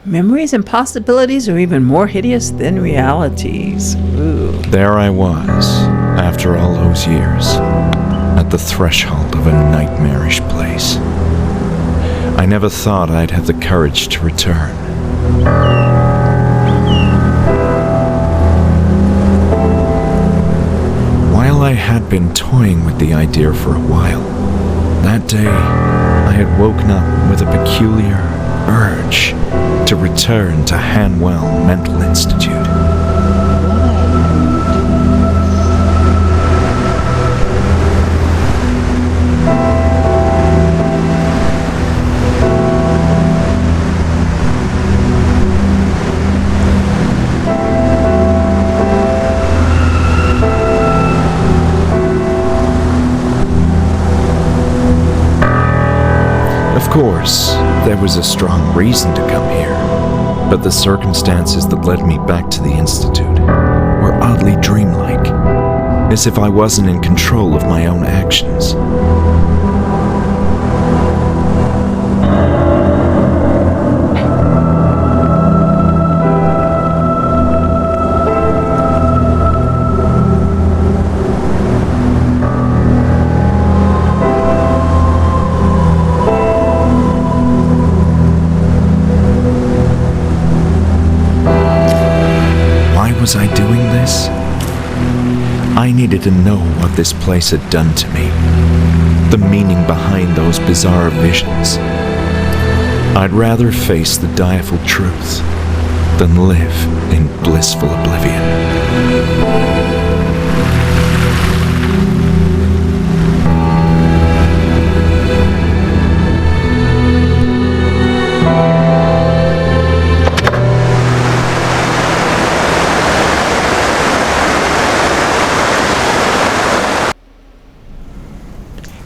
Memories and possibilities are even more hideous than realities. Ooh. There I was, after all those years, at the threshold of a nightmarish place. I never thought I'd have the courage to return. While I had been toying with the idea for a while, that day I had woken up with a peculiar urge to return to Hanwell Mental Institute. Of course, there was a strong reason to come here, but the circumstances that led me back to the Institute were oddly dreamlike, as if I wasn't in control of my own actions. Was I doing this? I needed to know what this place had done to me, the meaning behind those bizarre visions. I'd rather face the direful truth than live in blissful oblivion.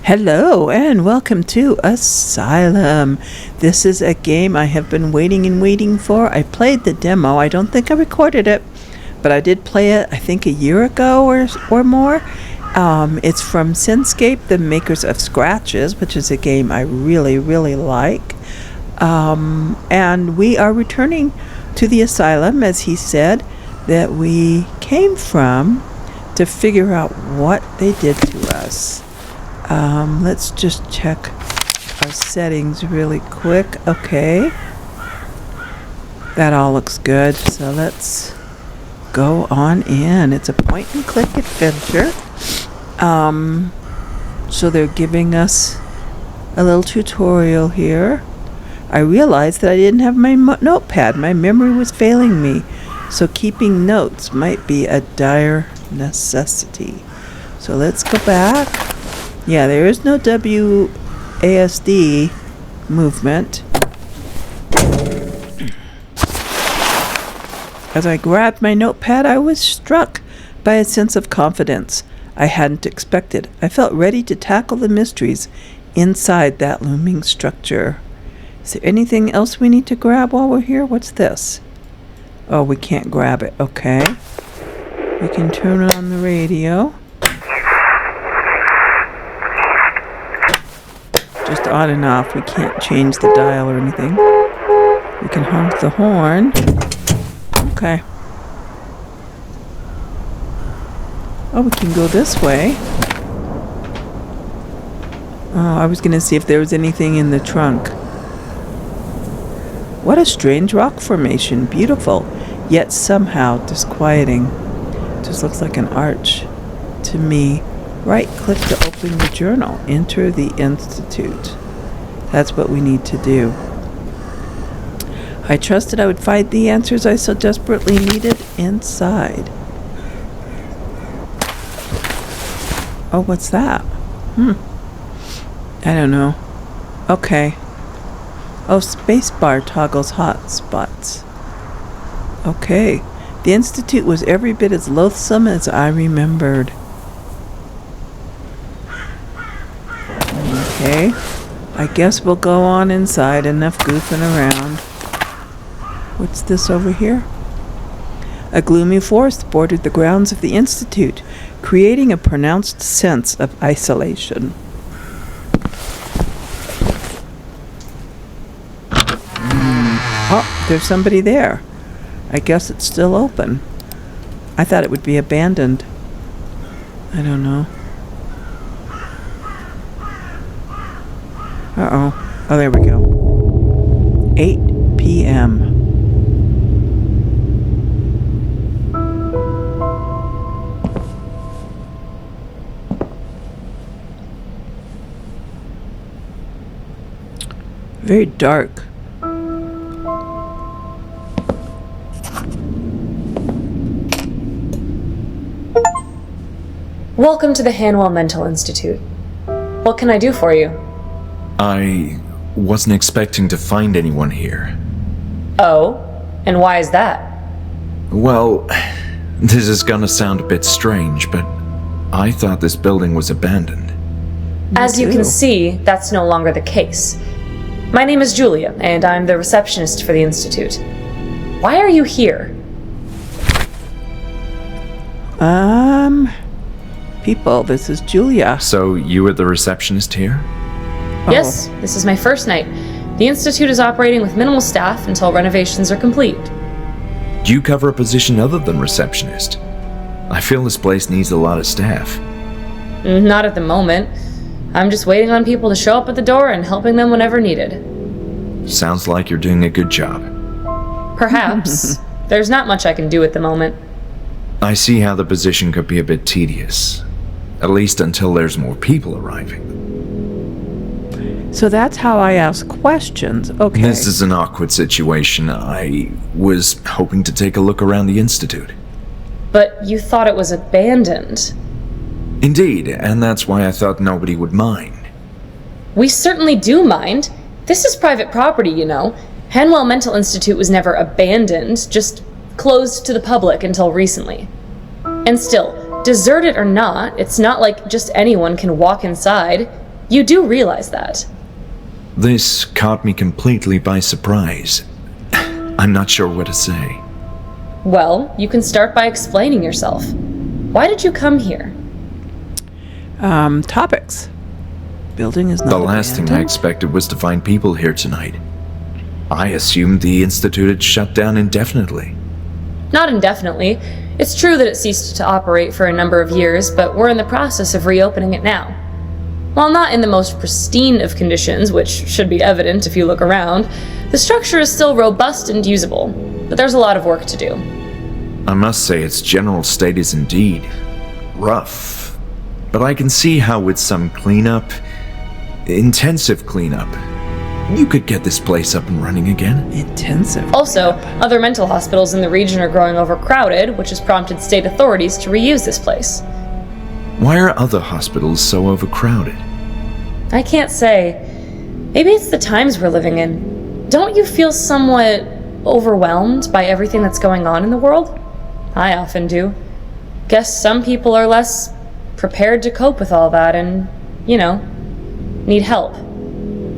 Hello and welcome to Asylum. This is a game I have been waiting for. I played the demo. I don't think I recorded it, but I did play it I think a year ago or more. It's from Senscape, the makers of Scratches, which is a game I really like. And we are returning to the Asylum, as he said, that we came from, to figure out what they did to us. Let's just check our settings really quick. Okay. That all looks good. So let's go on in. It's a point and click adventure. So they're giving us a little tutorial here. I realized that I didn't have my notepad. My memory was failing me. So keeping notes might be a dire necessity. So let's go back. Yeah, there is no WASD movement. As I grabbed my notepad, I was struck by a sense of confidence I hadn't expected. I felt ready to tackle the mysteries inside that looming structure. Is there anything else we need to grab while we're here? What's this? Oh, we can't grab it. Okay. We can turn on the radio. Just on and off. We can't change the dial or anything. We can honk the horn. Okay. Oh, we can go this way. Oh, I was going to see if there was anything in the trunk. What a strange rock formation. Beautiful, yet somehow disquieting. Just looks like an arch to me. Right-click to open the journal. Enter the Institute. That's what we need to do. I trusted I would find the answers I so desperately needed inside. Oh, what's that? I don't know. Okay. Oh, spacebar toggles hot spots. Okay. The Institute was every bit as loathsome as I remembered. Okay, I guess we'll go on inside. Enough goofing around. What's this over here? A gloomy forest bordered the grounds of the Institute, creating a pronounced sense of isolation. Oh, There's somebody there. I guess it's still open. I thought it would be abandoned. I don't know. Uh-oh. Oh, there we go. 8 p.m. Very dark. Welcome to the Hanwell Mental Institute. What can I do for you? I wasn't expecting to find anyone here. Oh? And why is that? Well, this is gonna sound a bit strange, but I thought this building was abandoned. As you can see, that's no longer the case. My name is Julia, and I'm the receptionist for the Institute. Why are you here? People, this is Julia. So you were the receptionist here? Yes, this is my first night. The Institute is operating with minimal staff until renovations are complete. Do you cover a position other than receptionist? I feel this place needs a lot of staff. Not at the moment. I'm just waiting on people to show up at the door and helping them whenever needed. Sounds like you're doing a good job. Perhaps. There's not much I can do at the moment. I see how the position could be a bit tedious. At least until there's more people arriving. So that's how I ask questions. Okay. This is an awkward situation. I was hoping to take a look around the Institute. But you thought it was abandoned. Indeed, and that's why I thought nobody would mind. We certainly do mind. This is private property, you know. Hanwell Mental Institute was never abandoned, just closed to the public until recently. And still, deserted or not, it's not like just anyone can walk inside. You do realize that. This caught me completely by surprise. I'm not sure what to say. Well, you can start by explaining yourself. Why did you come here? Topics. Building is not The last thing I abandoned. expected was to find people here tonight. I assumed the Institute had shut down indefinitely. Not indefinitely. It's true that it ceased to operate for a number of years, but we're in the process of reopening it now. While not in the most pristine of conditions, which should be evident if you look around, the structure is still robust and usable, but there's a lot of work to do. I must say its general state is indeed rough, but I can see how with some cleanup, intensive cleanup, you could get this place up and running again. Intensive. Also, other mental hospitals in the region are growing overcrowded, which has prompted state authorities to reuse this place. Why are other hospitals so overcrowded? I can't say. Maybe it's the times we're living in. Don't you feel somewhat overwhelmed by everything that's going on in the world? I often do. Guess some people are less prepared to cope with all that and, need help.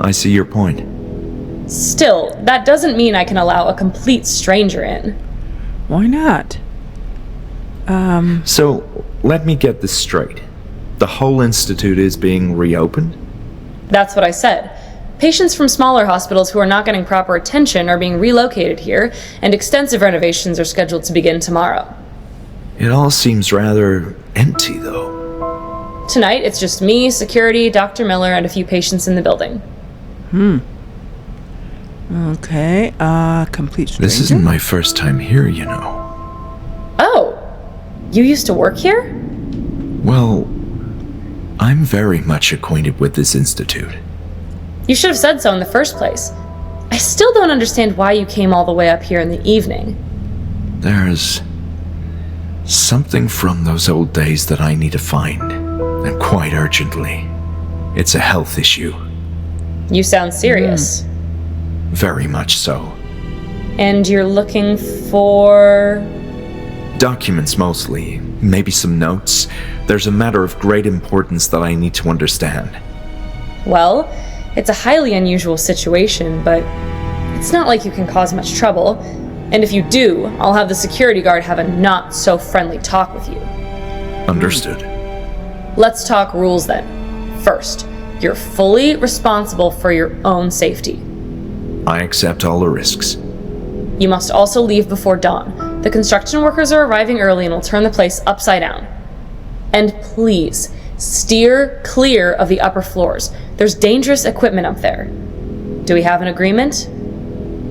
I see your point. Still, that doesn't mean I can allow a complete stranger in. Why not? So, let me get this straight. The whole institute is being reopened? That's what I said. Patients from smaller hospitals who are not getting proper attention are being relocated here, and extensive renovations are scheduled to begin tomorrow. It all seems rather empty, though. Tonight, it's just me, security, Dr. Miller, and a few patients in the building. Okay, complete stranger. This isn't my first time here, you know. Oh! You used to work here? Well, I'm very much acquainted with this institute. You should have said so in the first place. I still don't understand why you came all the way up here in the evening. There's something from those old days that I need to find, and quite urgently. It's a health issue. You sound serious. Very much so. And you're looking for... Documents mostly, maybe some notes. There's a matter of great importance that I need to understand. Well, it's a highly unusual situation, but it's not like you can cause much trouble. And if you do, I'll have the security guard have a not-so-friendly talk with you. Understood. Let's talk rules then. First, you're fully responsible for your own safety. I accept all the risks. You must also leave before dawn. The construction workers are arriving early and will turn the place upside down. And please, steer clear of the upper floors. There's dangerous equipment up there. Do we have an agreement?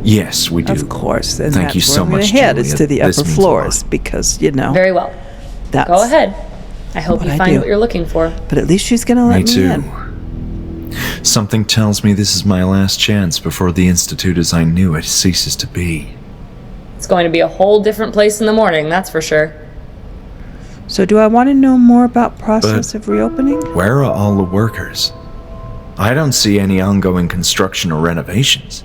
Yes, we do. Of course. And Thank you that's so where I'm much, gonna head Julia. is to the This upper means a floors lot. because, Very well. that's... Go ahead. I hope what you I find do. what you're looking for. But at least she's going to let Me me too. in. Something tells me this is my last chance before the Institute as I knew it ceases to be. It's going to be a whole different place in the morning, that's for sure. So do I want to know more about process of reopening? Where are all the workers? I don't see any ongoing construction or renovations.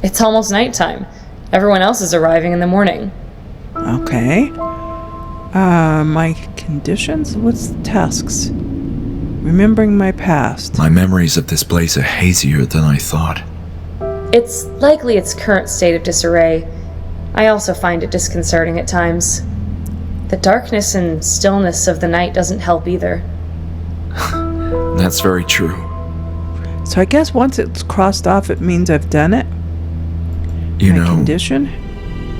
It's almost nighttime. Everyone else is arriving in the morning. Okay. My conditions? What's the tasks? Remembering my past. My memories of this place are hazier than I thought. It's likely its current state of disarray. I also find it disconcerting at times. The darkness and stillness of the night doesn't help either. That's very true. So I guess once it's crossed off, it means I've done it? You my know, condition?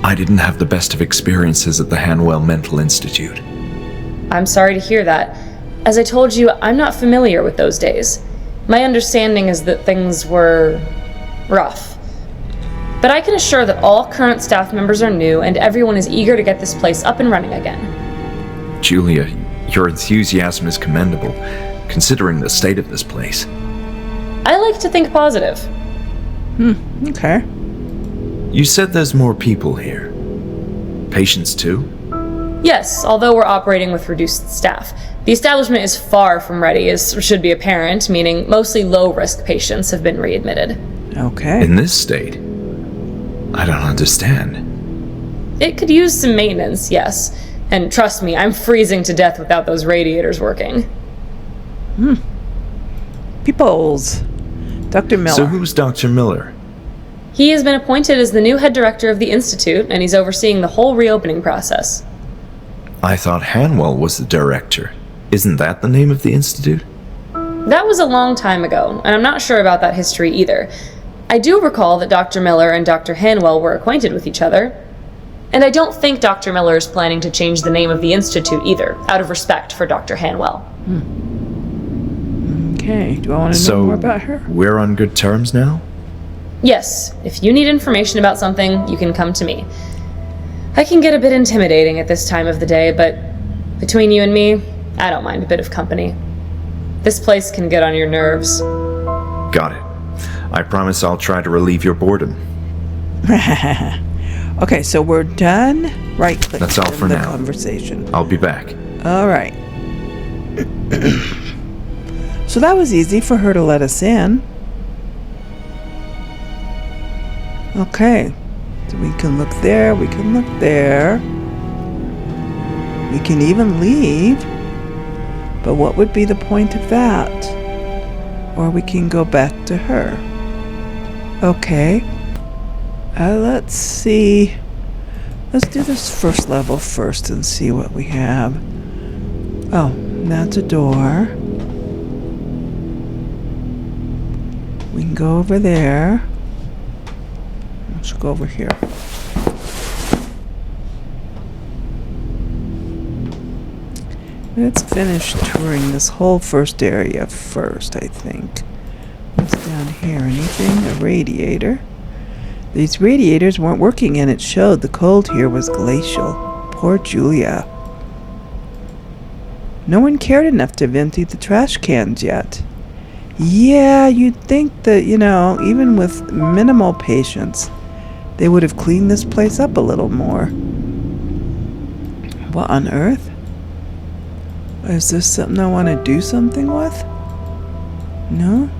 I didn't have the best of experiences at the Hanwell Mental Institute. I'm sorry to hear that. As I told you, I'm not familiar with those days. My understanding is that things were rough. But I can assure that all current staff members are new and everyone is eager to get this place up and running again. Julia, your enthusiasm is commendable, considering the state of this place. I like to think positive. Okay. You said there's more people here. Patients too? Yes, although we're operating with reduced staff. The establishment is far from ready, as should be apparent, meaning mostly low-risk patients have been readmitted. Okay. In this state? I don't understand. It could use some maintenance, yes. And trust me, I'm freezing to death without those radiators working. Peoples. Dr. Miller. So who's Dr. Miller? He has been appointed as the new head director of the Institute, and he's overseeing the whole reopening process. I thought Hanwell was the director. Isn't that the name of the Institute? That was a long time ago, and I'm not sure about that history either. I do recall that Dr. Miller and Dr. Hanwell were acquainted with each other. And I don't think Dr. Miller is planning to change the name of the Institute either, out of respect for Dr. Hanwell. Okay. Do I want to know more about her? We're on good terms now? Yes, if you need information about something, you can come to me. I can get a bit intimidating at this time of the day, but between you and me, I don't mind a bit of company. This place can get on your nerves. Got it. I promise I'll try to relieve your boredom. Okay, so we're done. Right-click. That's all for the now. Conversation. I'll be back. All right. So that was easy for her to let us in. Okay. So we can look there. We can look there. We can even leave. But what would be the point of that? Or we can go back to her. Okay. Let's see. Let's do this first level first and see what we have. Oh, that's a door. We can go over there. Let's go over here. Let's finish touring this whole first area first, I think. What's down here? Anything? A radiator. These radiators weren't working and it showed the cold here was glacial. Poor Julia. No one cared enough to empty the trash cans yet. Yeah, you'd think that, even with minimal patience, they would have cleaned this place up a little more. What on earth? Is this something I want to do something with? No?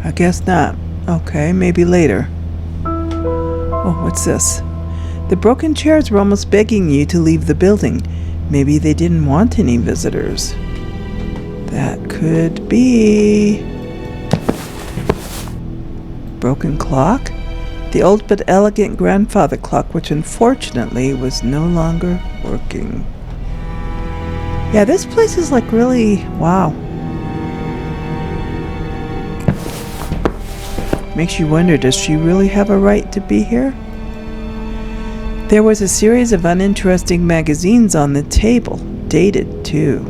I guess not. Okay, maybe later. Oh, what's this? The broken chairs were almost begging you to leave the building. Maybe they didn't want any visitors. That could be... Broken clock? The old but elegant grandfather clock, which unfortunately was no longer working. Yeah, this place is like really... Wow. Makes you wonder, does she really have a right to be here? There was a series of uninteresting magazines on the table, dated too.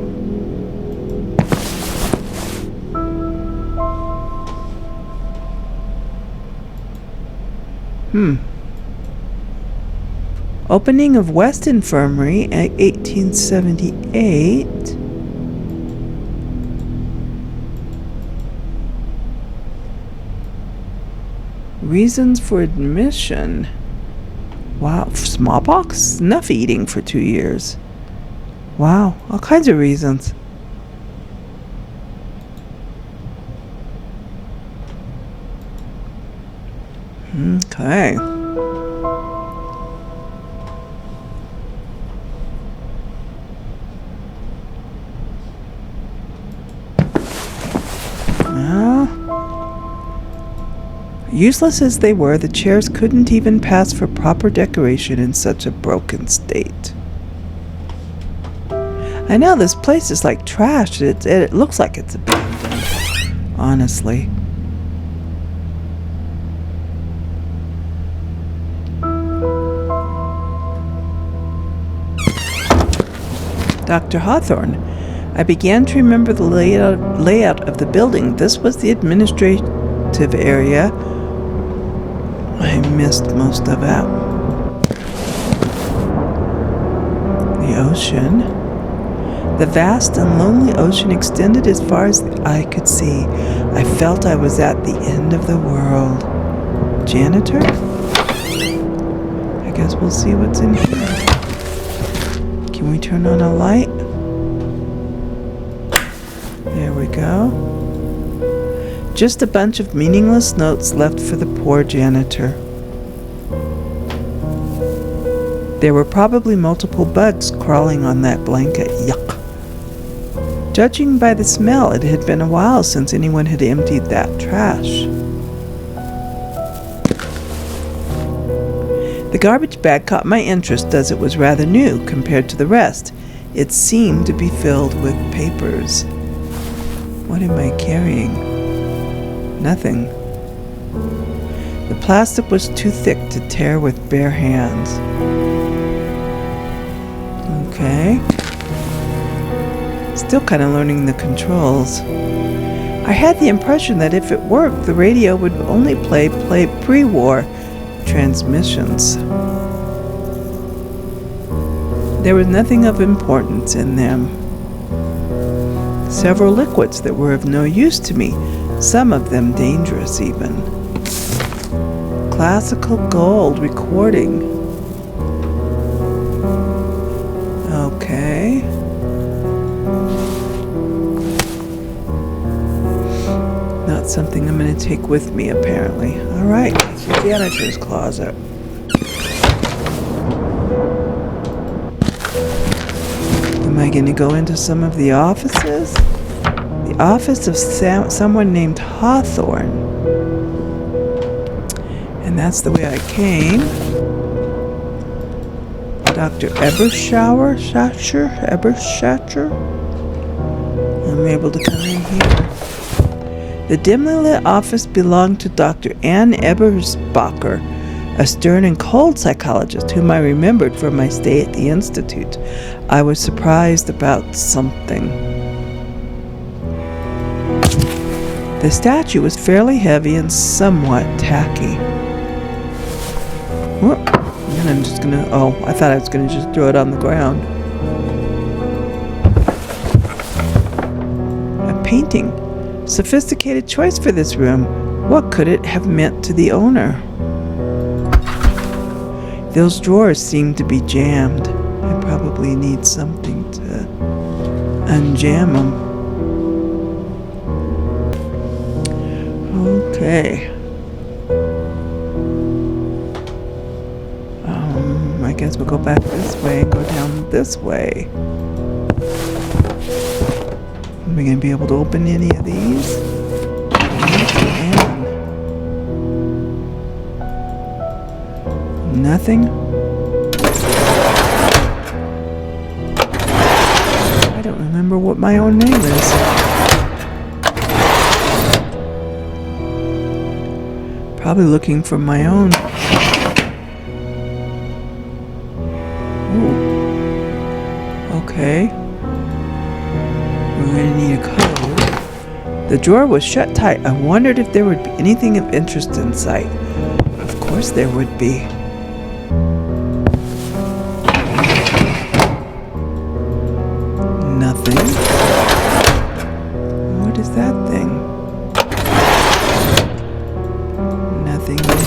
Opening of West Infirmary at 1878. Reasons for admission. Wow, smallpox, snuff eating for 2 years. Wow, all kinds of reasons. Okay. Well, useless as they were, the chairs couldn't even pass for proper decoration in such a broken state. I know this place is like trash. It looks like it's abandoned, honestly. Dr. Hawthorne. I began to remember the layout of the building. This was the administrative area. I missed most of it. The ocean. The vast and lonely ocean extended as far as the eye could see. I felt I was at the end of the world. Janitor? I guess we'll see what's in here. Can we turn on a light? There we go. Just a bunch of meaningless notes left for the poor janitor. There were probably multiple bugs crawling on that blanket. Yuck. Judging by the smell, it had been a while since anyone had emptied that trash. The garbage bag caught my interest as it was rather new compared to the rest. It seemed to be filled with papers. What am I carrying? Nothing. The plastic was too thick to tear with bare hands. Okay. Still kind of learning the controls. I had the impression that if it worked, the radio would only play pre-war transmissions. There was nothing of importance in them. Several liquids that were of no use to me, some of them dangerous even. Classical gold recording. Okay. Not something I'm going to take with me, apparently. All right, it's the janitor's closet. Am I going to go into some of the offices? The office of someone named Hawthorne. And that's the way I came. Dr. Ebershacher? I'm able to come in here. The dimly lit office belonged to Dr. Ann Ebersbacher, a stern and cold psychologist whom I remembered from my stay at the Institute. I was surprised about something. The statue was fairly heavy and somewhat tacky. Whoop. And I'm just gonna, I thought I was gonna just throw it on the ground. A painting. Sophisticated choice for this room. What could it have meant to the owner? Those drawers seem to be jammed. I probably need something to unjam them. Okay. I guess we'll go back this way and go down this way. Are we going to be able to open any of these? Nothing? I don't remember what my own name is. Probably looking for my own. Ooh. Okay. We're gonna need a code. The drawer was shut tight. I wondered if there would be anything of interest in sight. Of course there would be. Nothing. What is that thing? Nothing there.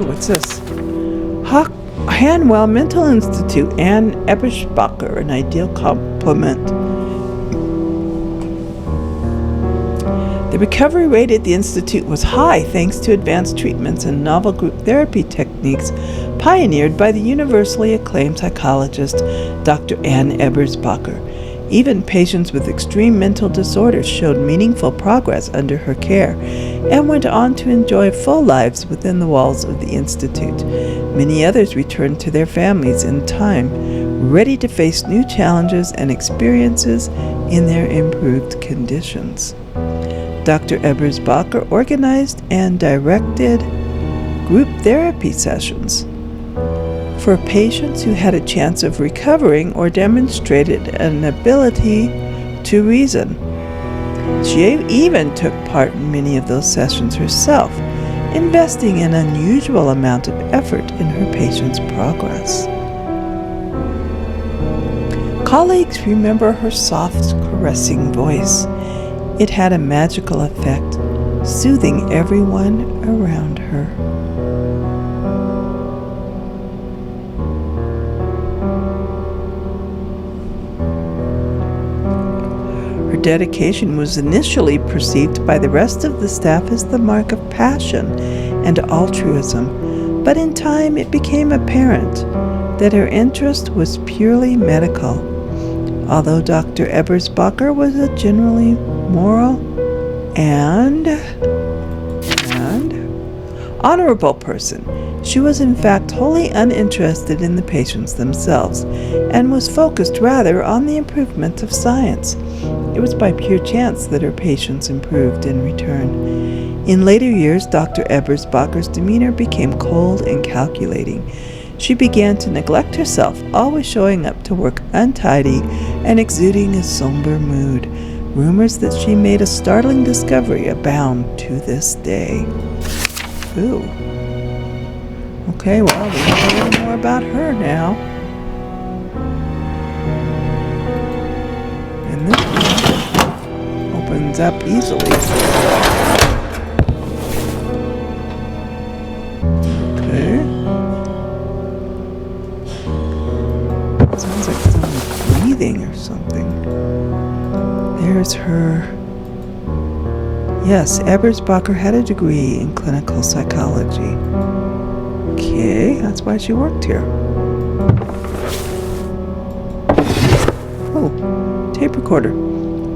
Ooh, what's this? Hanwell Mental Institute, Ann Eberspacher, an ideal complement. The recovery rate at the Institute was high thanks to advanced treatments and novel group therapy techniques pioneered by the universally acclaimed psychologist Dr. Ann Eberspacher. Even patients with extreme mental disorders showed meaningful progress under her care and went on to enjoy full lives within the walls of the Institute. Many others returned to their families in time, ready to face new challenges and experiences in their improved conditions. Dr. Eberspacher organized and directed group therapy sessions for patients who had a chance of recovering or demonstrated an ability to reason. She even took part in many of those sessions herself, investing an unusual amount of effort in her patients' progress. Colleagues remember her soft, caressing voice. It had a magical effect, soothing everyone around her. Her dedication was initially perceived by the rest of the staff as the mark of passion and altruism, but in time it became apparent that her interest was purely medical. Although Dr. Eberspacher was a generally moral and honorable person, she was in fact wholly uninterested in the patients themselves and was focused rather on the improvement of science. It was by pure chance that her patients improved in return. In later years, Dr. Eberspacher's demeanor became cold and calculating. She began to neglect herself, always showing up to work untidy and exuding a somber mood. Rumors that she made a startling discovery abound to this day. Ooh. Okay, well, we know a little more about her now. And this one opens up easily. Okay. Sounds like someone breathing or something. There's her. Yes, Eberspacher had a degree in clinical psychology. Okay, that's why she worked here. Oh, tape recorder.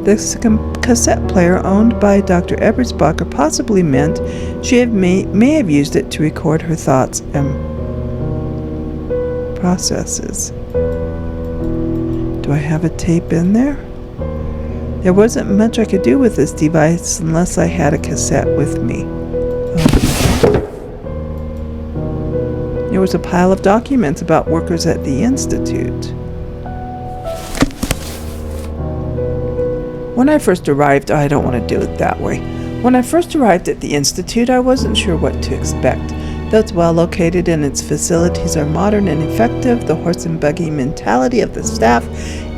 This cassette player owned by Dr. Eberspacher possibly meant she may have used it to record her thoughts and processes. Do I have a tape in there? There wasn't much I could do with this device unless I had a cassette with me. There was a pile of documents about workers at the Institute. When I first arrived, I don't want to do it that way. When I first arrived at the Institute, I wasn't sure what to expect. Though it's well located and its facilities are modern and effective, the horse and buggy mentality of the staff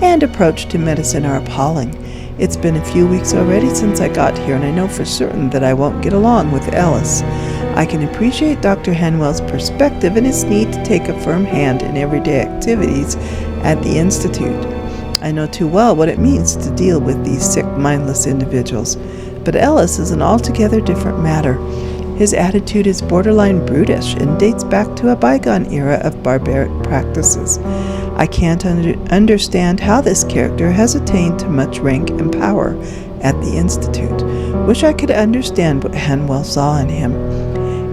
and approach to medicine are appalling. It's been a few weeks already since I got here, and I know for certain that I won't get along with Ellis. I can appreciate Dr. Hanwell's perspective and his need to take a firm hand in everyday activities at the Institute. I know too well what it means to deal with these sick, mindless individuals. But Ellis is an altogether different matter. His attitude is borderline brutish and dates back to a bygone era of barbaric practices. I can't understand how this character has attained to much rank and power at the Institute. Wish I could understand what Hanwell saw in him.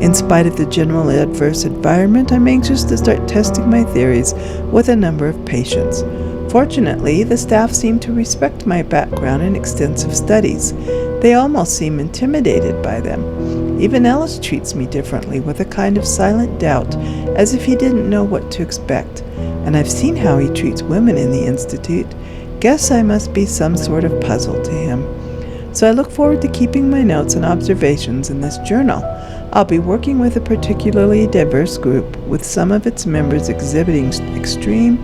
In spite of the general adverse environment, I'm anxious to start testing my theories with a number of patients. Fortunately, the staff seem to respect my background and extensive studies. They almost seem intimidated by them. Even Ellis treats me differently, with a kind of silent doubt, as if he didn't know what to expect. And I've seen how he treats women in the Institute. Guess I must be some sort of puzzle to him. So I look forward to keeping my notes and observations in this journal. I'll be working with a particularly diverse group, with some of its members exhibiting extreme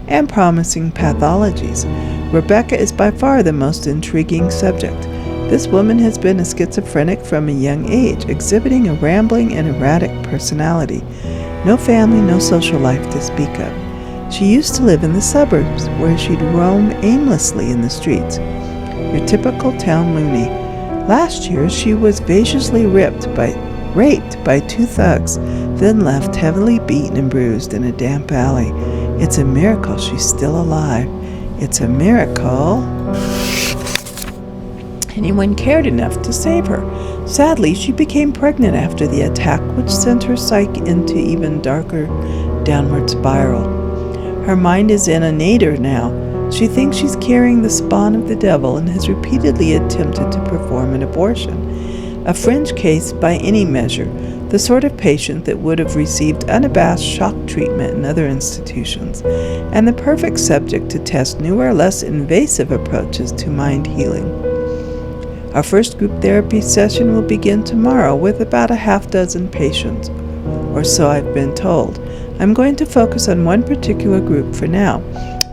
and promising pathologies. Rebecca is by far the most intriguing subject. This woman has been a schizophrenic from a young age, exhibiting a rambling and erratic personality. No family, no social life to speak of. She used to live in the suburbs, where she'd roam aimlessly in the streets. Your typical town loony. Last year, she was viciously raped by two thugs, then left heavily beaten and bruised in a damp alley. It's a miracle she's still alive. It's a miracle anyone cared enough to save her. Sadly, she became pregnant after the attack, which sent her psyche into even darker downward spiral. Her mind is in a nadir now. She thinks she's carrying the spawn of the devil and has repeatedly attempted to perform an abortion. A fringe case by any measure, the sort of patient that would have received unabashed shock treatment in other institutions, and the perfect subject to test newer, less invasive approaches to mind healing. Our first group therapy session will begin tomorrow with about a half-dozen patients, or so I've been told. I'm going to focus on one particular group for now,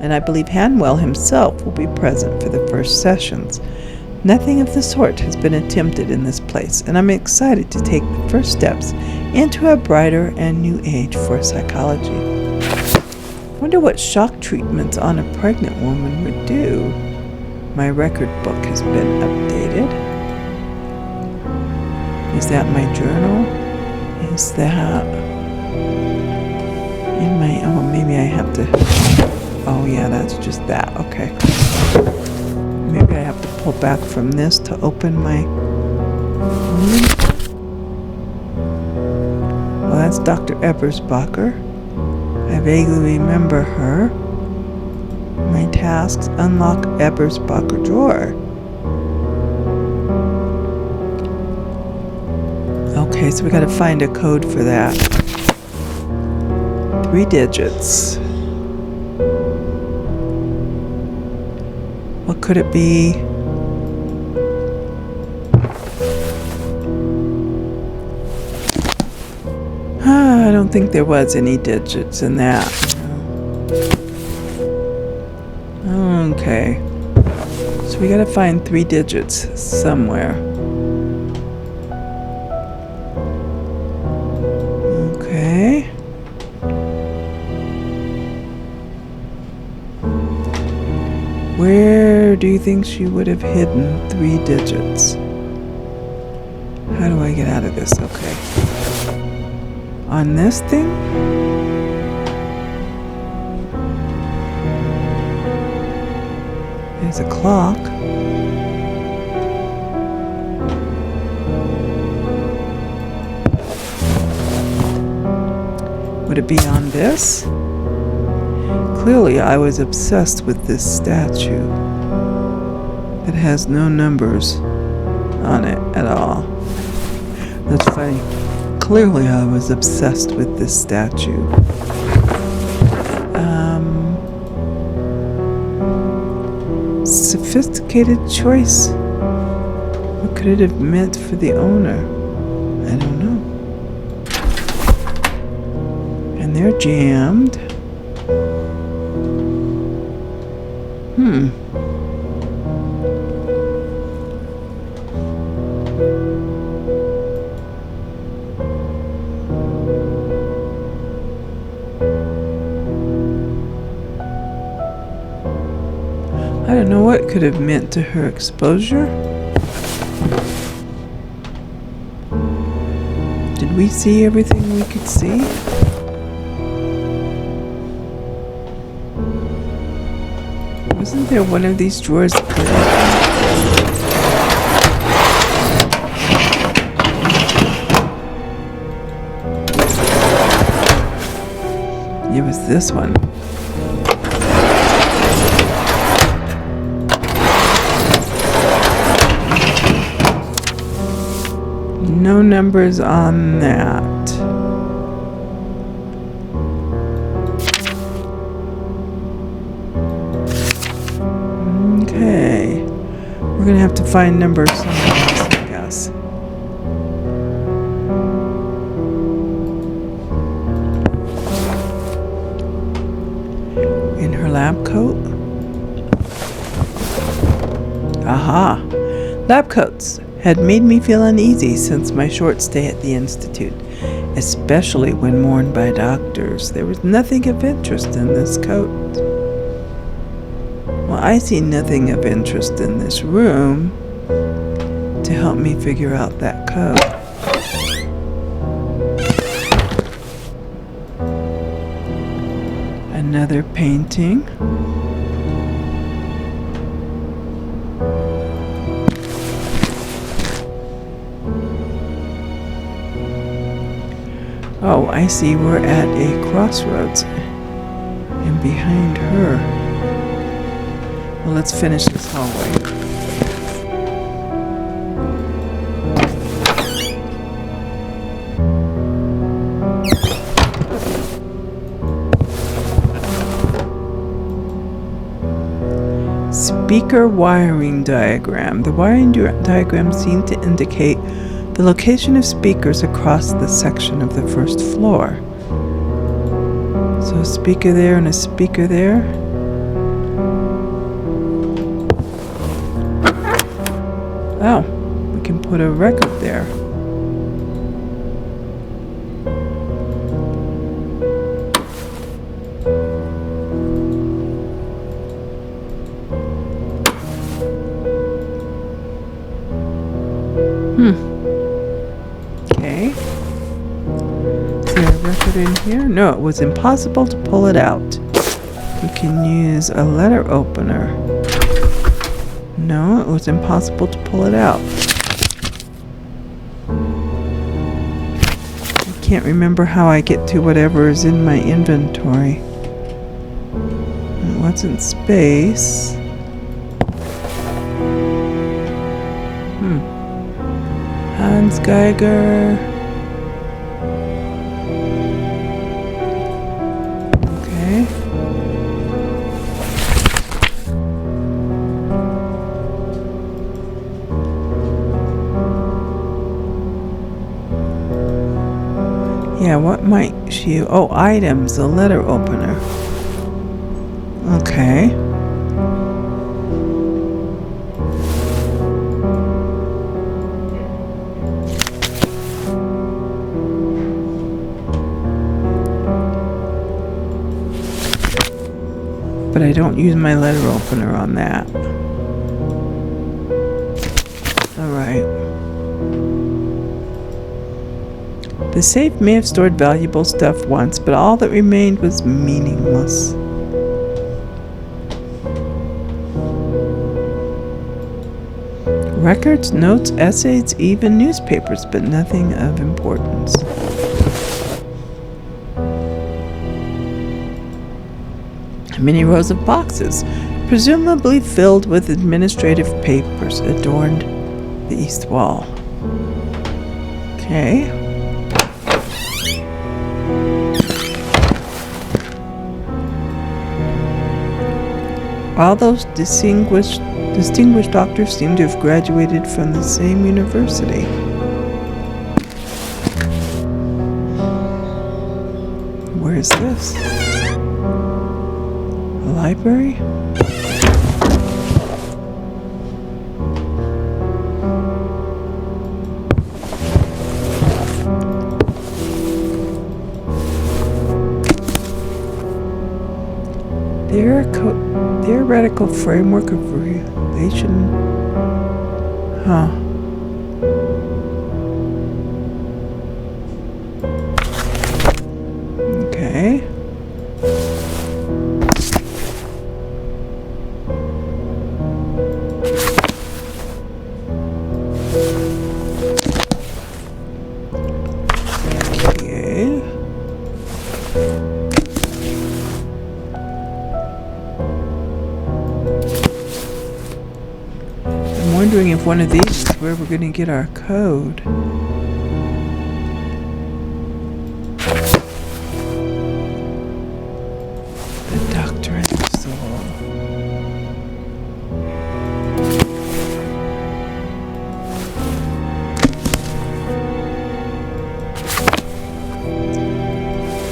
and I believe Hanwell himself will be present for the first sessions. Nothing of the sort has been attempted in this place, and I'm excited to take the first steps into a brighter and new age for psychology. Wonder what shock treatments on a pregnant woman would do. My record book has been updated. Is that my journal? Is that in my, oh, maybe I have to, oh yeah, that's just that, okay. Maybe I have to pull back from this to open my, well, that's Dr. Ebersbacher. I vaguely remember her. My tasks: unlock Ebersbacher drawer. Okay, so we gotta find a code for that. 3 digits. What could it be? I don't think there was any digits in that. Okay. So we gotta find 3 digits somewhere. Okay. Where do you think she would have hidden 3 digits? How do I get out of this? Okay. On this thing? There's a clock. Would it be on this? Clearly, I was obsessed with this statue. It has no numbers on it at all. That's funny. Clearly, I was obsessed with this statue. Sophisticated choice. What could it have meant for the owner? I don't know. And they're jammed. I don't know what could have meant to her exposure. Did we see everything we could see? Wasn't there one of these drawers that could have... It was this one. No numbers on that. Okay. We're gonna have to find numbers somewhere else, I guess. In her lab coat? Aha! Lab coats had made me feel uneasy since my short stay at the Institute, especially when worn by doctors. There was nothing of interest in this coat. Well, I see nothing of interest in this room to help me figure out that coat. Another painting. Oh, I see we're at a crossroads. And behind her. Well, let's finish this hallway. Speaker wiring diagram. The wiring diagram seemed to indicate the location of speakers across the section of the first floor. So a speaker there and a speaker there. Oh, we can put a record there. Okay. Is there a record in here? No, it was impossible to pull it out. We can use a letter opener. No, it was impossible to pull it out. I can't remember how I get to whatever is in my inventory. It wasn't space. Hans Geiger. Okay. Yeah, what might she... Oh, items, a letter opener. Okay. But I don't use my letter opener on that. Alright. The safe may have stored valuable stuff once, but all that remained was meaningless. Records, notes, essays, even newspapers, but nothing of importance. Many rows of boxes, presumably filled with administrative papers, adorned the east wall. Okay. All those distinguished doctors seem to have graduated from the same university. Where is this? Library? Theoretical framework of relation. Huh. Okay. wondering if one of these is where we're going to get our code. The Doctor and the Soul.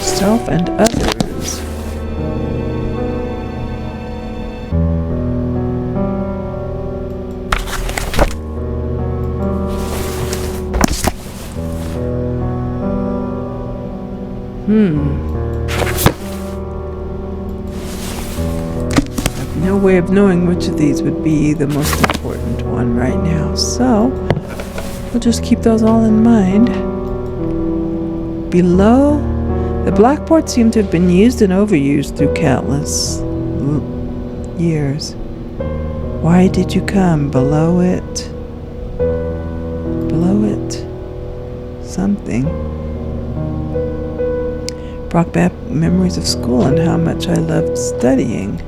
Self and others. I have no way of knowing which of these would be the most important one right now, so we'll just keep those all in mind. Below, the blackboard seemed to have been used and overused through countless years. Why did you come? Below it. Below it. Something. Brought back memories of school and how much I loved studying.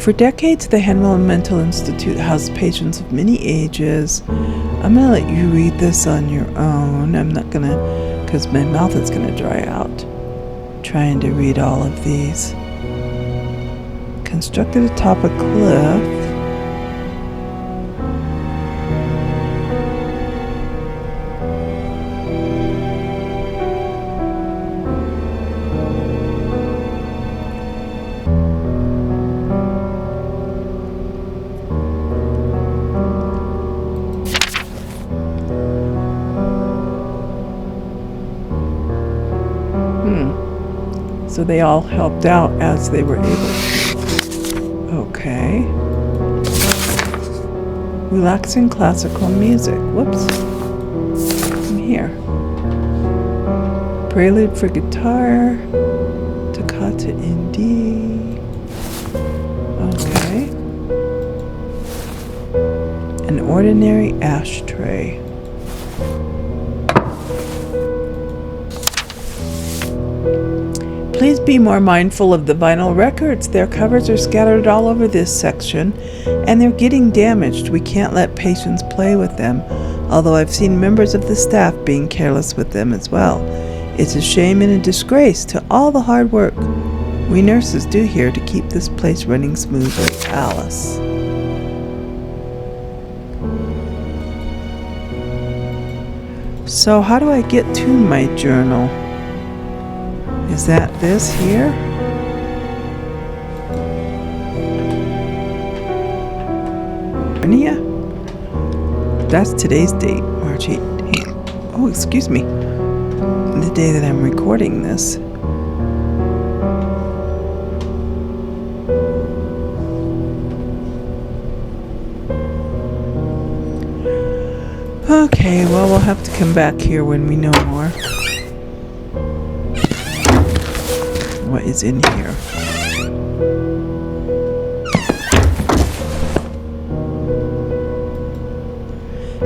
For decades, the Hanwell Mental Institute housed patients of many ages. I'm gonna let you read this on your own. I'm not gonna, because my mouth is gonna dry out trying to read all of these. Constructed atop a cliff. So they all helped out as they were able to. Okay. Relaxing classical music. Whoops. I'm here. Prelude for guitar. Toccata in D. Okay. An ordinary ashtray. Please be more mindful of the vinyl records. Their covers are scattered all over this section, and they're getting damaged. We can't let patients play with them, although I've seen members of the staff being careless with them as well. It's a shame and a disgrace to all the hard work we nurses do here to keep this place running smoothly. Alice. So how do I get to my journal? Is that this here? Serena? That's today's date, March 18th. Oh, excuse me. The day that I'm recording this. Okay, well, we'll have to come back here when we know more. What is in here?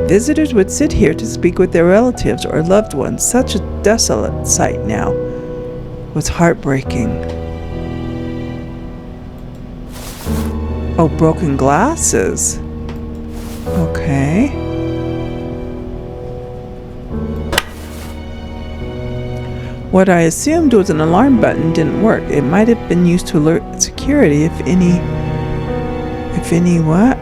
Visitors would sit here to speak with their relatives or loved ones. Such a desolate sight now. It was heartbreaking. Oh, broken glasses. Okay. What I assumed was an alarm button didn't work. It might have been used to alert security if any what?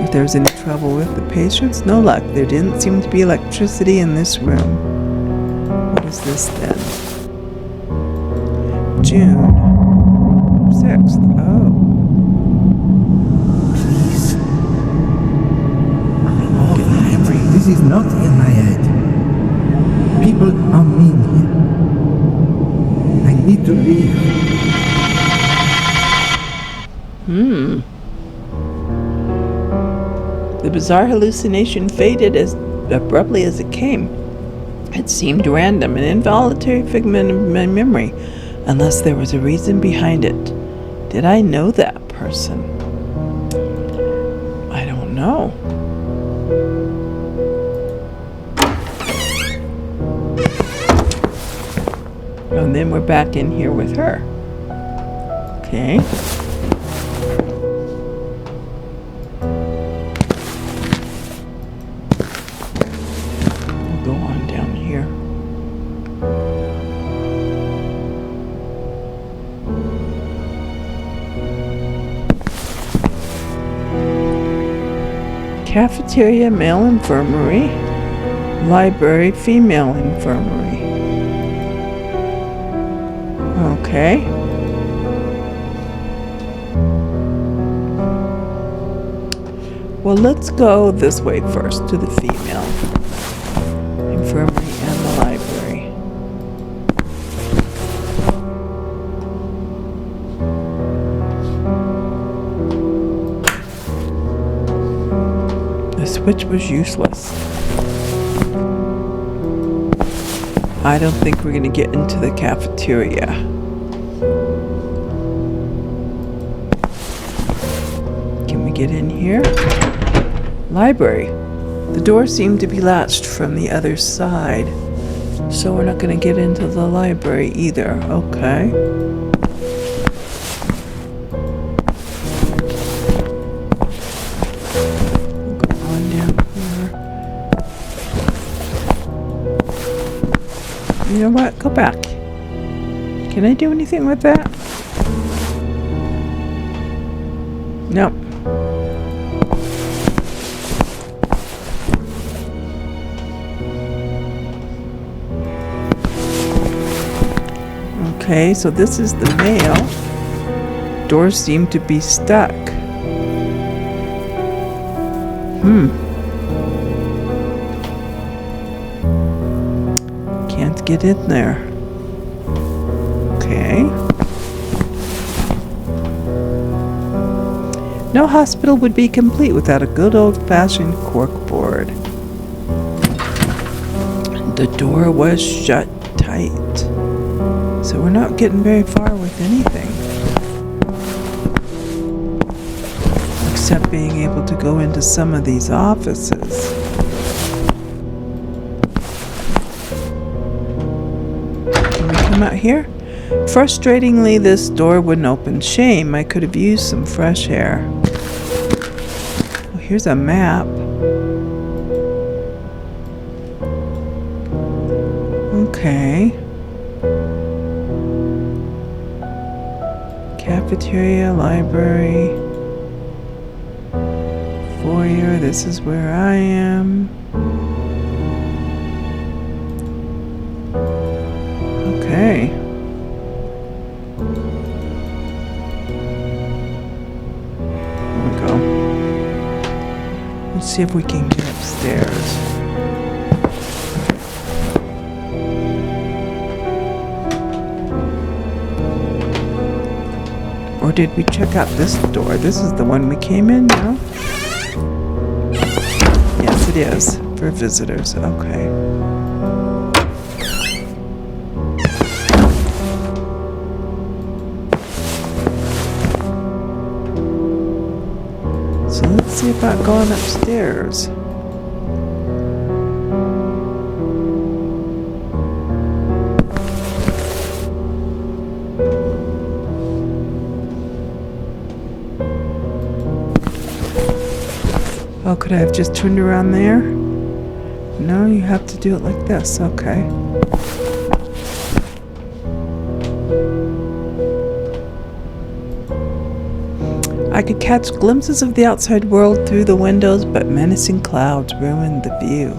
If there was any trouble with the patients. No luck. There didn't seem to be electricity in this room. What is this then? June 6th. Oh. Please. Oh, Henry, this is not in my head. People are mean here. I need to leave. The bizarre hallucination faded as abruptly as it came. It seemed random, an involuntary figment of my memory, unless there was a reason behind it. Did I know that person? I don't know. And then we're back in here with her. Okay. We'll go on down here. Cafeteria, male infirmary. Library, female infirmary. Okay. Well, let's go this way first to the female infirmary and the library. The switch was useless. I don't think we're going to get into the cafeteria. Can we get in here? Library. The door seemed to be latched from the other side, so we're not going to get into the library either. Okay. We'll go on down here. You know what? Go back. Can I do anything with that? Nope. Okay, so this is the male. Doors seem to be stuck. Can't get in there. Okay. No hospital would be complete without a good old-fashioned corkboard. The door was shut tight. So we're not getting very far with anything. Except being able to go into some of these offices. Can we come out here? Frustratingly, this door wouldn't open. Shame, I could have used some fresh air. Oh, here's a map. Okay. Cafeteria, library, foyer, this is where I am. Okay. There we go. Let's see if we can get upstairs. Or did we check out this door? This is the one we came in now? Yes, it is. For visitors. Okay. So let's see about going upstairs. Oh, could I have just turned around there? No, you have to do it like this. Okay. I could catch glimpses of the outside world through the windows, but menacing clouds ruined the view.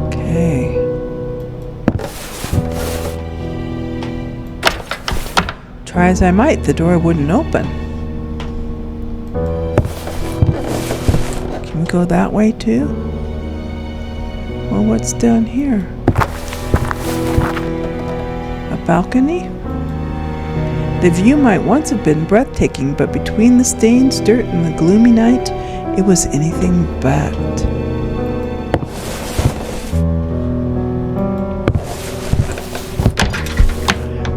Okay. Try as I might, the door wouldn't open. Can we go that way too? Well, what's down here? A balcony? The view might once have been breathtaking, but between the stains, dirt, and the gloomy night, it was anything but.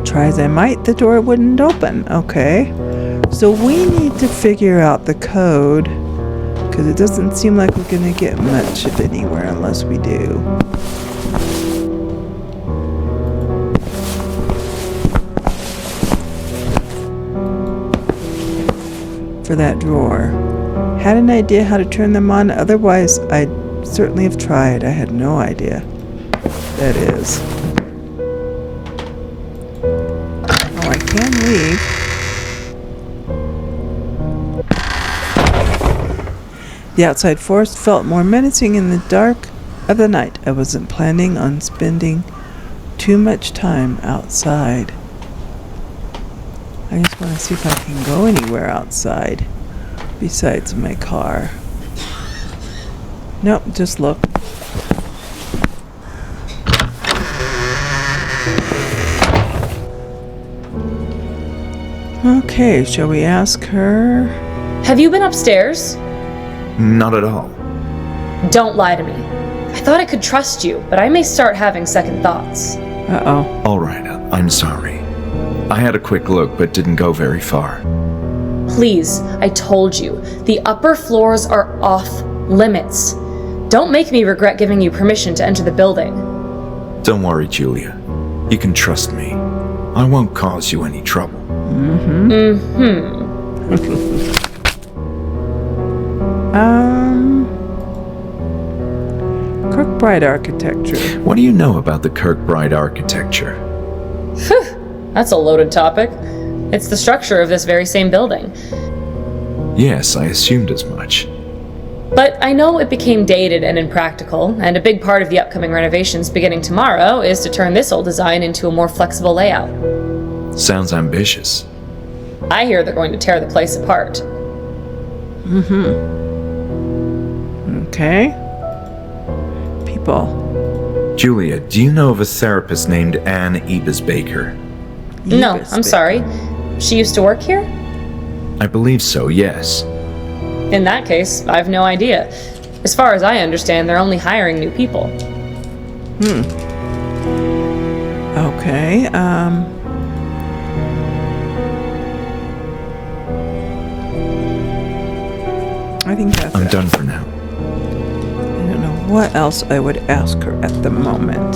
Try as I might, the door wouldn't open. Okay. So we need to figure out the code, because it doesn't seem like we're going to get much of anywhere unless we do. for that drawer. Had an idea how to turn them on, otherwise I'd certainly have tried. I had no idea. That is. Oh, I can leave. The outside forest felt more menacing in the dark of the night. I wasn't planning on spending too much time outside. I just want to see if I can go anywhere outside besides my car. Nope, just look. Okay, shall we ask her? Have you been upstairs? Not at all. Don't lie to me. I thought I could trust you, but I may start having second thoughts. Uh-oh. All right, I'm sorry. I had a quick look, but didn't go very far. Please, I told you, the upper floors are off limits. Don't make me regret giving you permission to enter the building. Don't worry, Julia. You can trust me. I won't cause you any trouble. Kirkbride architecture. What do you know about the Kirkbride architecture? That's a loaded topic. It's the structure of this very same building. Yes, I assumed as much. But I know it became dated and impractical, and a big part of the upcoming renovations beginning tomorrow is to turn this old design into a more flexible layout. Sounds ambitious. I hear they're going to tear the place apart. Okay. People. Julia, do you know of a therapist named Anne Ebis-Baker? No, I'm sorry. She used to work here? I believe so, yes. In that case, I've no idea. As far as I understand, they're only hiring new people. Okay, I think that's I'm it. done for now. I don't know what else I would ask her at the moment.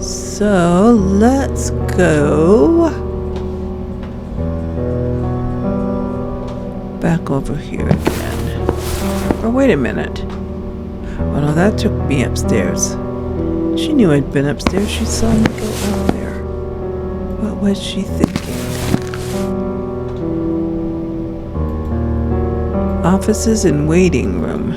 So, let's go back over here again. Or wait a minute. Oh no, that took me upstairs. She knew I'd been upstairs. She saw me go up there. What was she thinking? Offices and waiting room.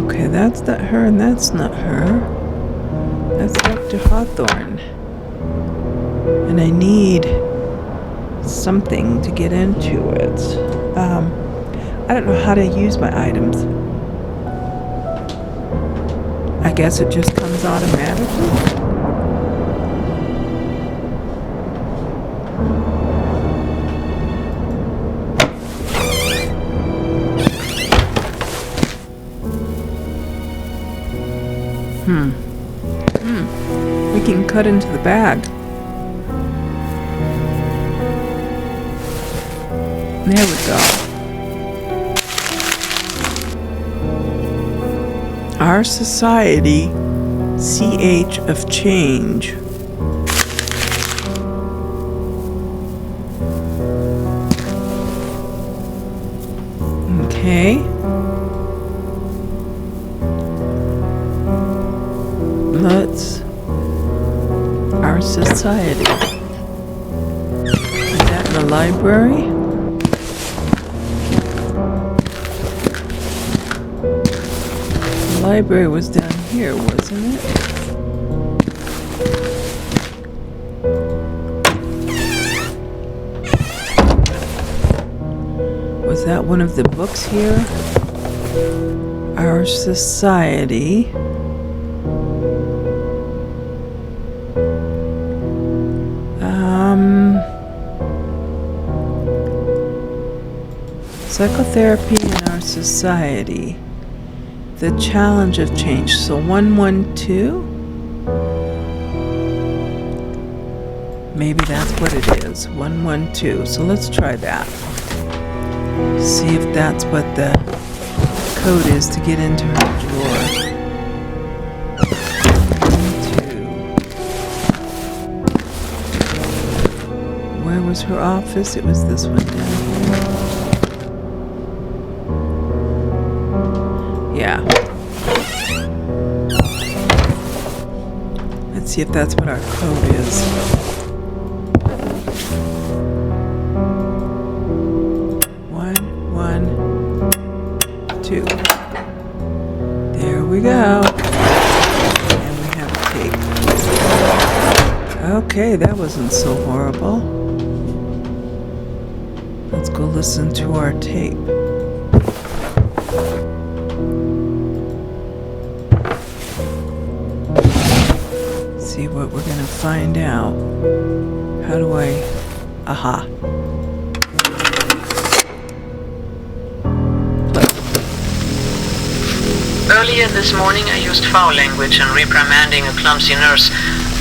Okay, that's not her and that's not her. That's Dr. Hawthorne. And I need something to get into it. I don't know how to use my items. I guess it just comes automatically. We can cut into the bag. There we go. Our society, CH of change. Okay. Let's... Our society. Is that in the library? The library was down here, wasn't it? Was that one of the books here? Our society. Psychotherapy in our society. The challenge of change. So 112? Maybe that's what it is. 112. So let's try that. See if that's what the code is to get into her drawer. 112. her office. It was this one down here. Yeah. Let's see if that's what our code is. 1, 1, 2. There we go. And we have a tape. Okay, that wasn't so horrible. Let's go listen to our tape. See what we're gonna find out. How do I... Aha. Earlier this morning I used foul language in reprimanding a clumsy nurse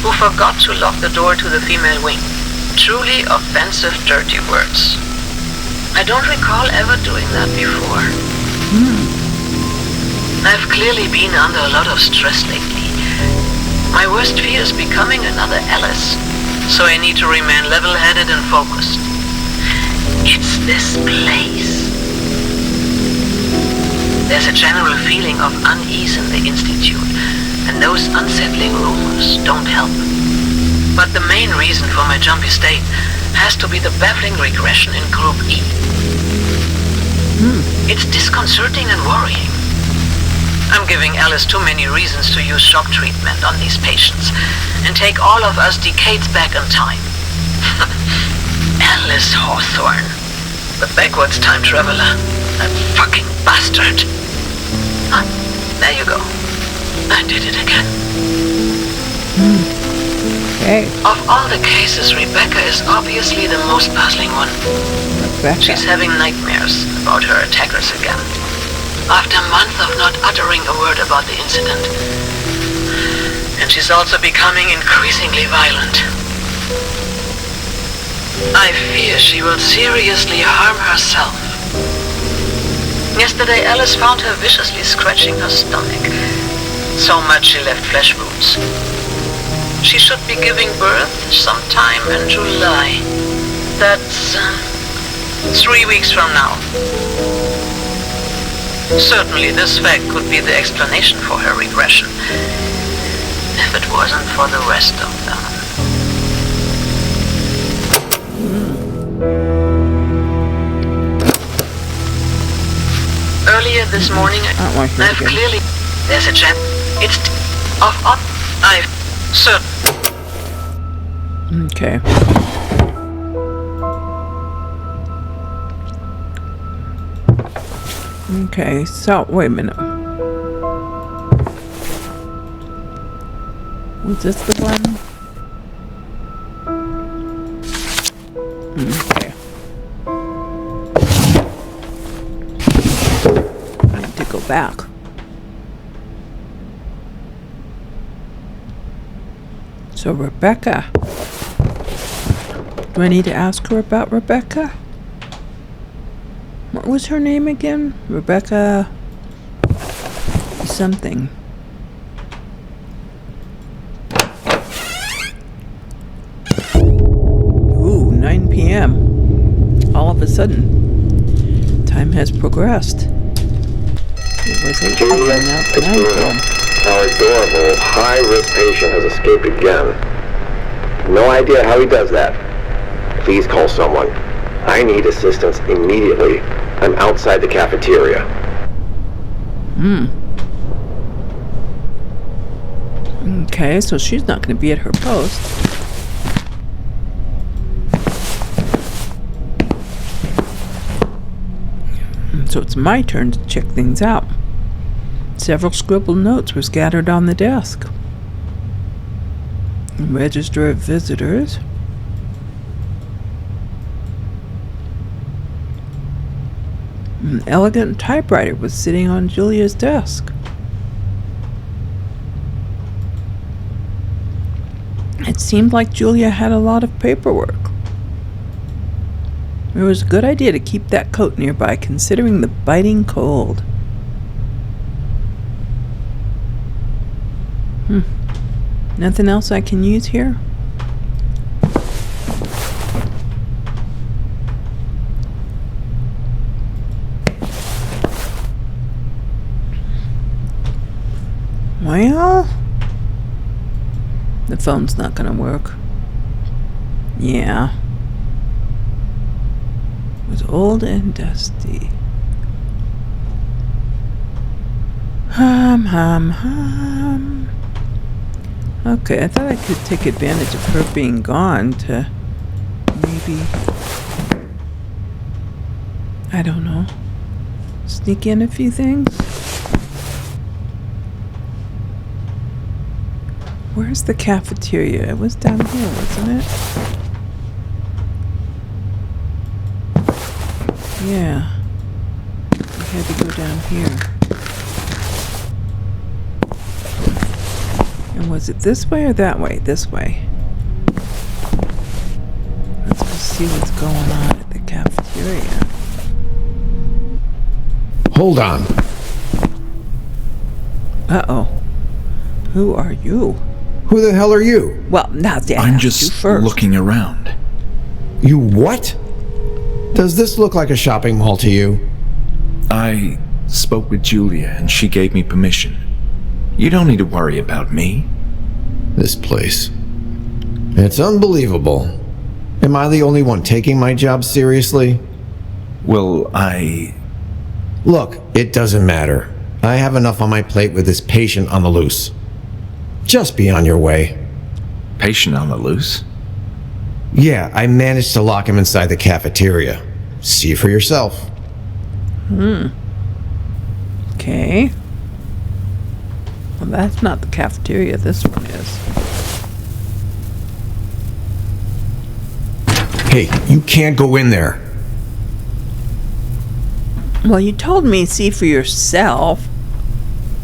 who forgot to lock the door to the female wing. Truly offensive, dirty words. I don't recall ever doing that before. I've clearly been under a lot of stress lately. My worst fear is becoming another Alice, so I need to remain level-headed and focused. It's this place. There's a general feeling of unease in the Institute, and those unsettling rumors don't help. But the main reason for my jumpy state has to be the baffling regression in Group E. It's disconcerting and worrying. I'm giving Alice too many reasons to use shock treatment on these patients and take all of us decades back in time. Alice Hawthorne, the backwards time traveler, that fucking bastard. There you go. I did it again. Okay. Of all the cases, Rebecca is obviously the most puzzling one. Rebecca. She's having nightmares about her attackers again. After months of not uttering a word about the incident. And she's also becoming increasingly violent. I fear she will seriously harm herself. Yesterday, Alice found her viciously scratching her stomach. So much she left flesh wounds. She should be giving birth sometime in July. That's 3 weeks from now. Certainly this fact could be the explanation for her regression, if it wasn't for the rest of them. Earlier this morning, I've clearly... There's a chance. It's... I've... Certain. Okay. Okay, so, wait a minute. Was this the one? Okay. I need to go back. So, Rebecca. Do I need to ask her about Rebecca? What was her name again? Rebecca... something. Ooh, 9 p.m. All of a sudden, time has progressed. It was 8 p.m. now it's 9 p.m. Our adorable, high-risk patient has escaped again. No idea how he does that. Please call someone. I need assistance immediately. I'm outside the cafeteria. Okay, so she's not going to be at her post. So it's my turn to check things out. Several scribbled notes were scattered on the desk. Register of visitors. An elegant typewriter was sitting on Julia's desk. It seemed like Julia had a lot of paperwork. It was a good idea to keep that coat nearby, considering the biting cold. Nothing else I can use here? Well, the phone's not gonna work. Yeah. It was old and dusty. Hum. Okay, I thought I could take advantage of her being gone to maybe, I don't know, sneak in a few things. Where's the cafeteria? It was down here, wasn't it? Yeah. We had to go down here. And was it this way or that way? This way. Let's go see what's going on at the cafeteria. Hold on. Uh-oh. Who are you? Who the hell are you? Well, now Dan, I'm you just first. looking around. You what? Does this look like a shopping mall to you? I spoke with Julia and she gave me permission. You don't need to worry about me. This place. It's unbelievable. Am I the only one taking my job seriously? Well, Look, it doesn't matter. I have enough on my plate with this patient on the loose. Just be on your way. Patient on the loose? Yeah, I managed to lock him inside the cafeteria. See for yourself. Okay. Well, that's not the cafeteria. This one is. Hey, you can't go in there. Well, you told me see for yourself.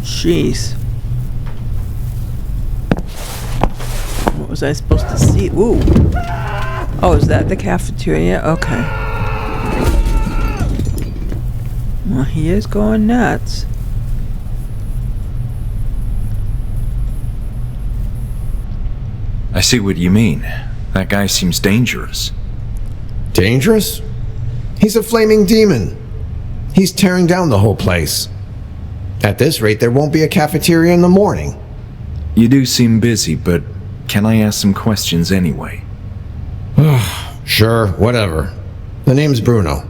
Jeez. What was I supposed to see? Ooh. Oh, is that the cafeteria? Okay. Well, he is going nuts. I see what you mean. That guy seems dangerous. Dangerous? He's a flaming demon. He's tearing down the whole place. At this rate, there won't be a cafeteria in the morning. You do seem busy, but can I ask some questions anyway? Sure, whatever. The name's Bruno.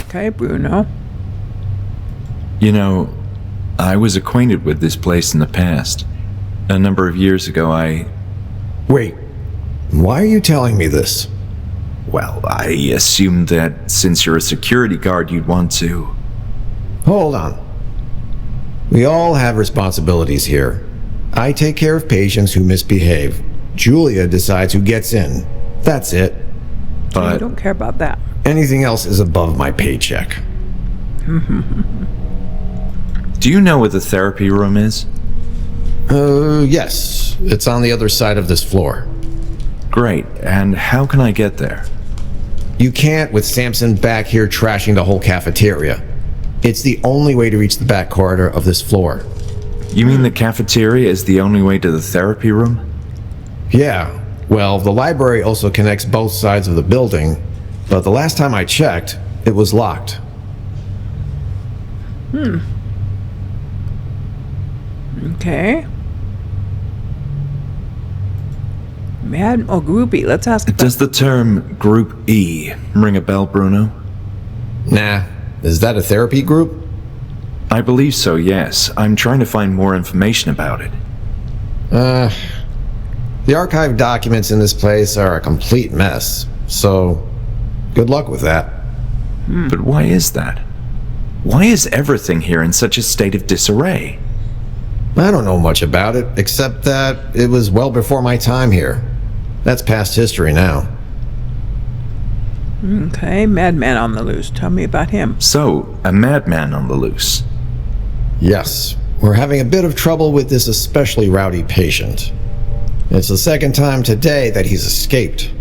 Okay, Bruno. You know, I was acquainted with this place in the past. A number of years ago, Wait, why are you telling me this? Well, I assumed that since you're a security guard, you'd want to... Hold on. We all have responsibilities here. I take care of patients who misbehave. Julia decides who gets in. That's it. I But don't care about that. Anything else is above my paycheck. do you know what the therapy room is? Yes. It's on the other side of this floor. Great. And how can I get there? You can't with Samson back here trashing the whole cafeteria. It's the only way to reach the back corridor of this floor. You mean the cafeteria is the only way to the therapy room? Yeah. Well, the library also connects both sides of the building, but the last time I checked, it was locked. Okay. Groupie. Let's ask about Does the term Group E ring a bell, Bruno? Nah. Is that a therapy group? I believe so, yes. I'm trying to find more information about it. The archive documents in this place are a complete mess, so good luck with that. But why is that? Why is everything here in such a state of disarray? I don't know much about it, except that it was well before my time here. That's past history now. Okay, madman on the loose. Tell me about him. So, a madman on the loose. Yes, we're having a bit of trouble with this especially rowdy patient. It's the second time today that he's escaped.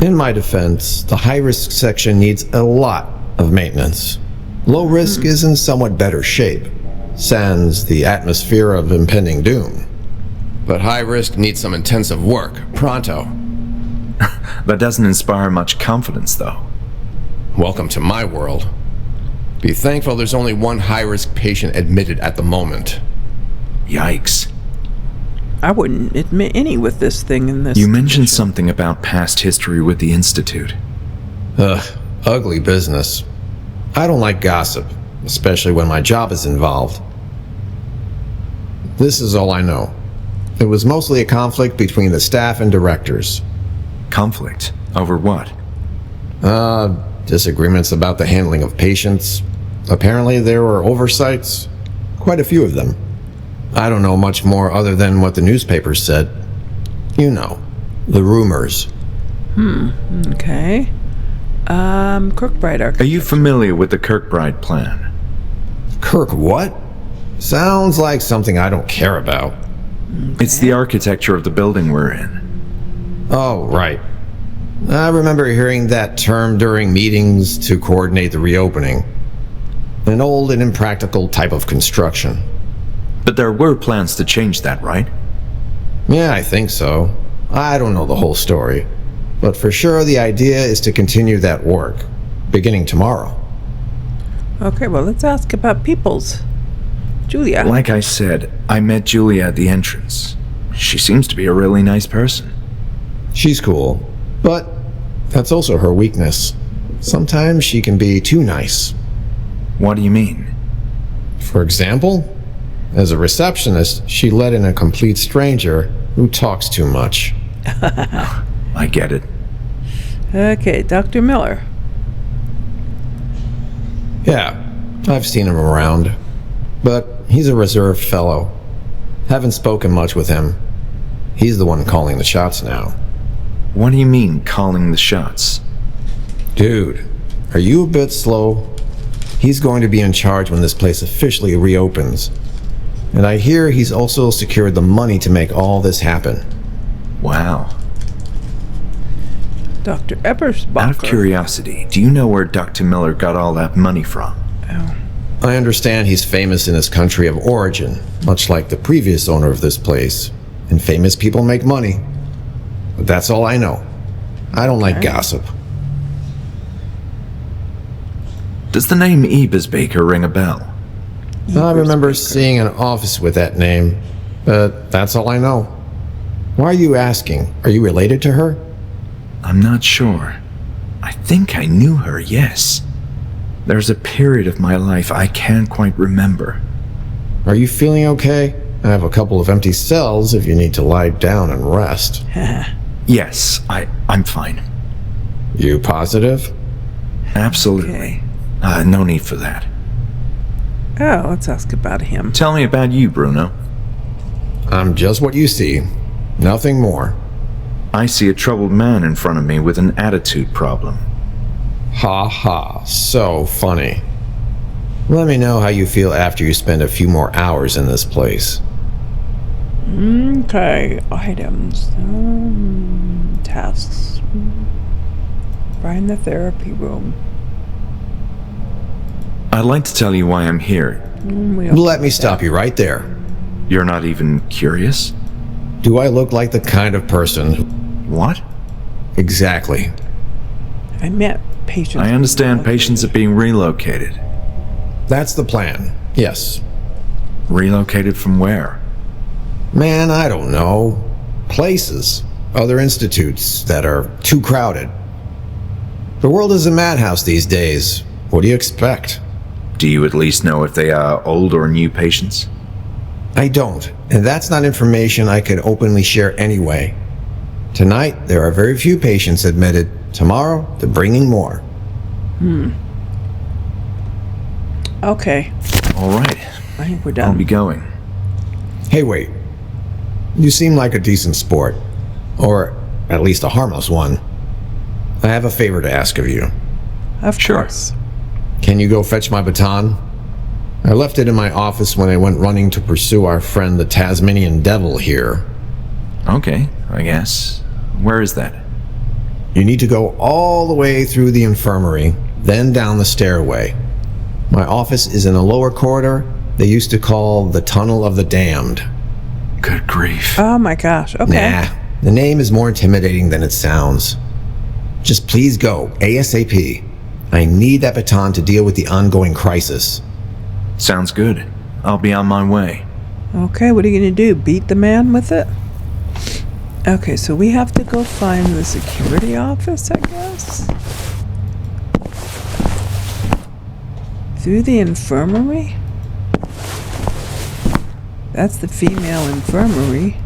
In my defense, the high-risk section needs a lot of maintenance. Low risk is in somewhat better shape, sans the atmosphere of impending doom. But high risk needs some intensive work, pronto. That doesn't inspire much confidence, though. Welcome to my world. Be thankful there's only one high-risk patient admitted at the moment. Yikes. I wouldn't admit any with this thing in this. You mentioned condition. something about past history with the Institute. Ugly business. I don't like gossip, especially when my job is involved. This is all I know. It was mostly a conflict between the staff and directors. Conflict? Over what? Disagreements about the handling of patients. Apparently there were oversights. Quite a few of them. I don't know much more other than what the newspapers said. You know, the rumors. Okay. Kirkbride Are you familiar with the Kirkbride plan? Kirk what? Sounds like something I don't care about. It's the architecture of the building we're in. Oh, right. I remember hearing that term during meetings to coordinate the reopening. An old and impractical type of construction. But there were plans to change that, right? Yeah, I think so. I don't know the whole story. But for sure the idea is to continue that work, beginning tomorrow. Okay, well, let's ask about Peoples. Julia. Like I said, I met Julia at the entrance. She seems to be a really nice person. She's cool, but that's also her weakness. Sometimes she can be too nice. What do you mean? For example, as a receptionist, she let in a complete stranger who talks too much. I get it. Okay, Dr. Miller. Yeah, I've seen him around, but he's a reserved fellow. Haven't spoken much with him. He's the one calling the shots now. What do you mean, calling the shots? Dude, are you a bit slow? He's going to be in charge when this place officially reopens. And I hear he's also secured the money to make all this happen. Wow. Dr. Ebersbacher. Out of curiosity, do you know where Dr. Miller got all that money from? Oh. I understand he's famous in his country of origin, much like the previous owner of this place. And famous people make money. But that's all I know. I don't like gossip. Does the name Ebersbacher ring a bell? I remember seeing an office with that name, but that's all I know. Why are you asking? Are you related to her? I'm not sure. I think I knew her, yes. There's a period of my life I can't quite remember. Are you feeling okay? I have a couple of empty cells if you need to lie down and rest. Yes, I'm fine. You positive? Absolutely. Okay. No need for that. Oh, let's ask about him. Tell me about you, Bruno. I'm just what you see. Nothing more. I see a troubled man in front of me with an attitude problem. Ha ha, so funny. Let me know how you feel after you spend a few more hours in this place. Okay, items. Tasks. Find the therapy room. I'd like to tell you why I'm here. Let me stop you right there. You're not even curious? Do I look like the kind of person who... What? Exactly. I met patients. I understand patients are being relocated. That's the plan, yes. Relocated from where? Man, I don't know. Places. Other institutes that are too crowded. The world is a madhouse these days. What do you expect? Do you at least know if they are old or new patients? I don't, and that's not information I could openly share anyway. Tonight, there are very few patients admitted. Tomorrow, they're bringing more. Okay, All right. I think we're I'll done. be going. Hey, wait. You seem like a decent sport. Or at least a harmless one. I have a favor to ask of you. Of Sure. course. Can you go fetch my baton? I left it in my office when I went running to pursue our friend the Tasmanian Devil here. Okay, I guess. Where is that? You need to go all the way through the infirmary, then down the stairway. My office is in a lower corridor they used to call the Tunnel of the Damned. Good grief. Oh my gosh, okay. Nah, the name is more intimidating than it sounds. Just please go, ASAP. I need that baton to deal with the ongoing crisis. Sounds good. I'll be on my way. Okay, what are you going to do? Beat the man with it? Okay, so we have to go find the security office, I guess? Through the infirmary? That's the female infirmary.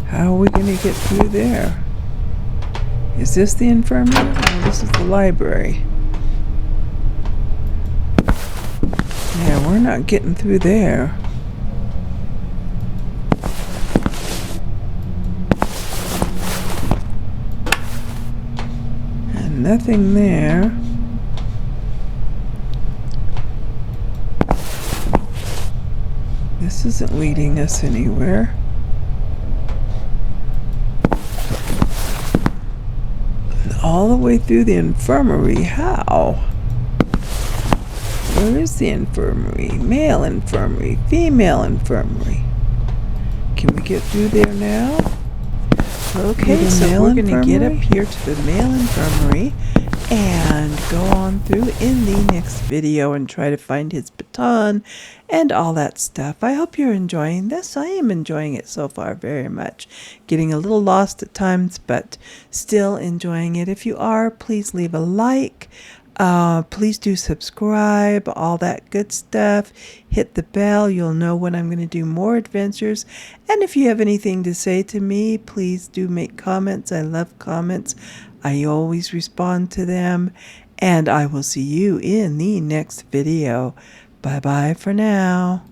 How are we going to get through there? Is this the infirmary? No, this is the library. Yeah, we're not getting through there. And nothing there. This isn't leading us anywhere. All the way through the infirmary. How? Where is the infirmary? Male infirmary, female infirmary. Can we get through there now? Okay, so we're going to get up here to the male infirmary and go on through in the next video and try to find his baton and all that stuff. I hope you're enjoying this. I am enjoying it so far very much. Getting a little lost at times, but still enjoying it. If you are, please leave a like. Please do subscribe, all that good stuff. Hit the bell. You'll know when I'm going to do more adventures. And if you have anything to say to me, please do make comments. I love comments. I always respond to them. And I will see you in the next video. Bye-bye for now.